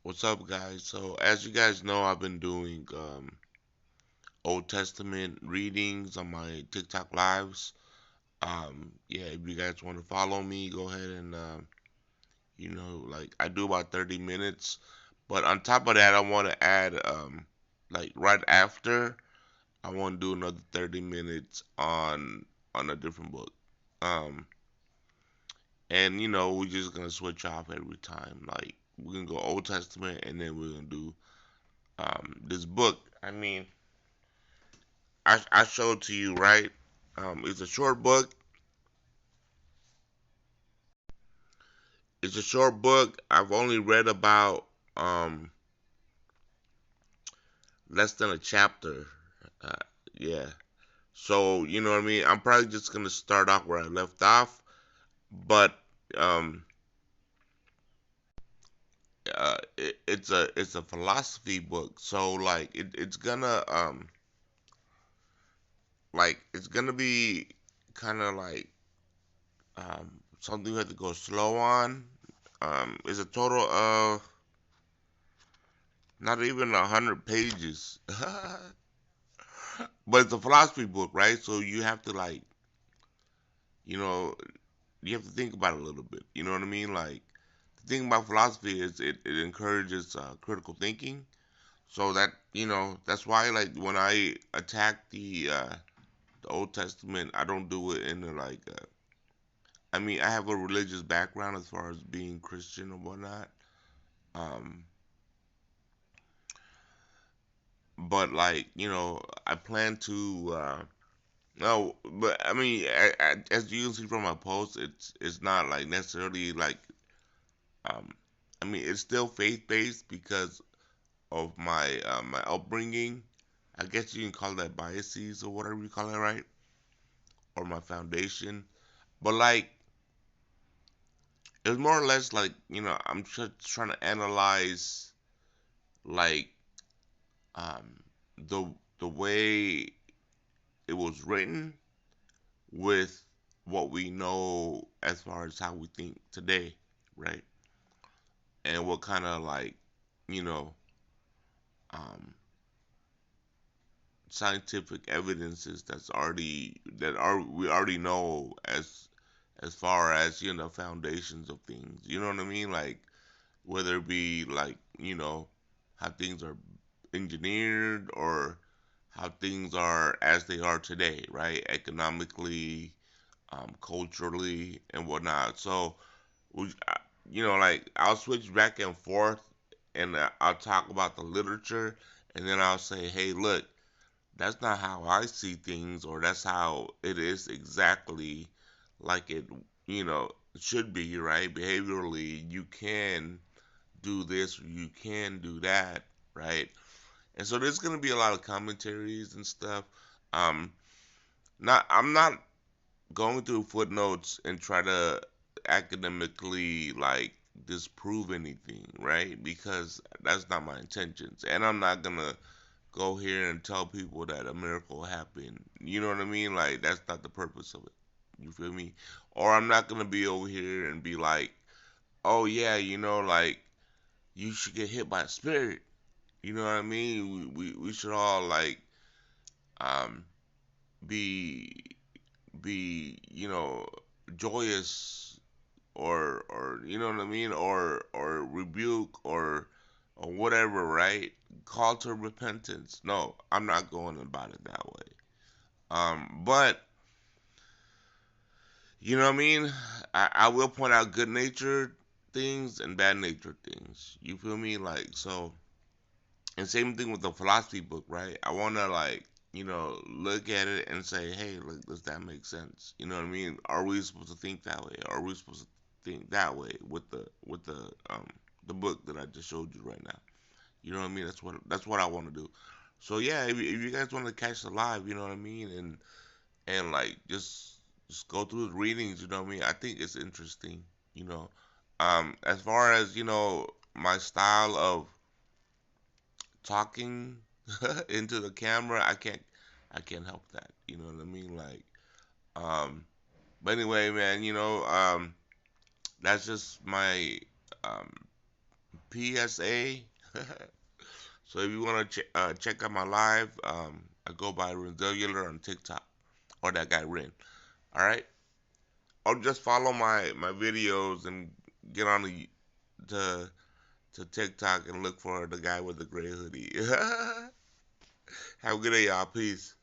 What's up, guys? So, as you guys know, I've been doing Old Testament readings on my TikTok lives. Yeah, if you guys want to follow me, go ahead and like I do about 30 minutes. But on top of that, I want to add like right after, I want to do another 30 minutes on a different book. Um, and we're just gonna switch off every time. Like we're gonna go Old Testament, and then we're gonna do this book. I mean, I showed to you, right? It's a short book. It's a short book. I've only read about less than a chapter. Uh, yeah. So you know what I mean. I'm probably just gonna start off where I left off, but um, it's a philosophy book. So like it's gonna it's gonna be kind of like something you have to go slow on. It's a total of not even 100 pages. But it's a philosophy book, right? So you have to you know, you have to think about it a little bit. You know what I mean? Like the thing about philosophy is it encourages critical thinking. So that's why like when I attack the Old Testament, I don't do it in a I mean, I have a religious background as far as being Christian or whatnot. Um, but I plan to. No, but I mean, as you can see from my post, it's not like necessarily like um, I mean, it's still faith based because of my upbringing. I guess you can call that biases or whatever you call it, right? Or my foundation. But like, it's more or less like I'm just trying to analyze like um the the way it was written with what we know as far as how we think today, right? And what kind of you know um, scientific evidences that are we already know as far as foundations of things. You know what I mean? Like whether it be how things are engineered or how things are as they are today, right? Economically, culturally, and whatnot. So we, like I'll switch back and forth, and I'll talk about the literature, and then I'll say, hey, look, that's not how I see things, or that's how it is exactly like it should be, right? Behaviorally, you can do this, or you can do that, right? And so there's gonna be a lot of commentaries and stuff. Um, I'm not going through footnotes and try to academically disprove anything, right? Because that's not my intentions. And I'm not gonna go here and tell people that a miracle happened. You know what I mean? Like that's not the purpose of it. You feel me? Or I'm not gonna be over here and be like, oh yeah, like you should get hit by a spirit. You know what I mean? We should all um be be joyous or you know what I mean, or rebuke or whatever, right? Call to repentance. No, I'm not going about it that way. But you know what I mean. I will point out good natured things and bad natured things. You feel me? Like so, and same thing with the philosophy book, right? I want to look at it and say, hey, look, does that make sense? You know what I mean? Are we supposed to think that way? Are we supposed to think that way with the book that I just showed you right now? You know what I mean? That's what I want to do. So yeah, if you guys want to catch the live, you know what I mean, and like just go through the readings, you know what I mean? I think it's interesting, you know. As far as my style of talking into the camera, I can't help that. You know what I mean? Um, but anyway, man, that's just my um PSA. So if you want to check out my live, I go by Renzellular on TikTok, or that guy Ren. All right, or just follow my videos and get on to to TikTok and look for the guy with the gray hoodie. Have a good day, y'all. Peace.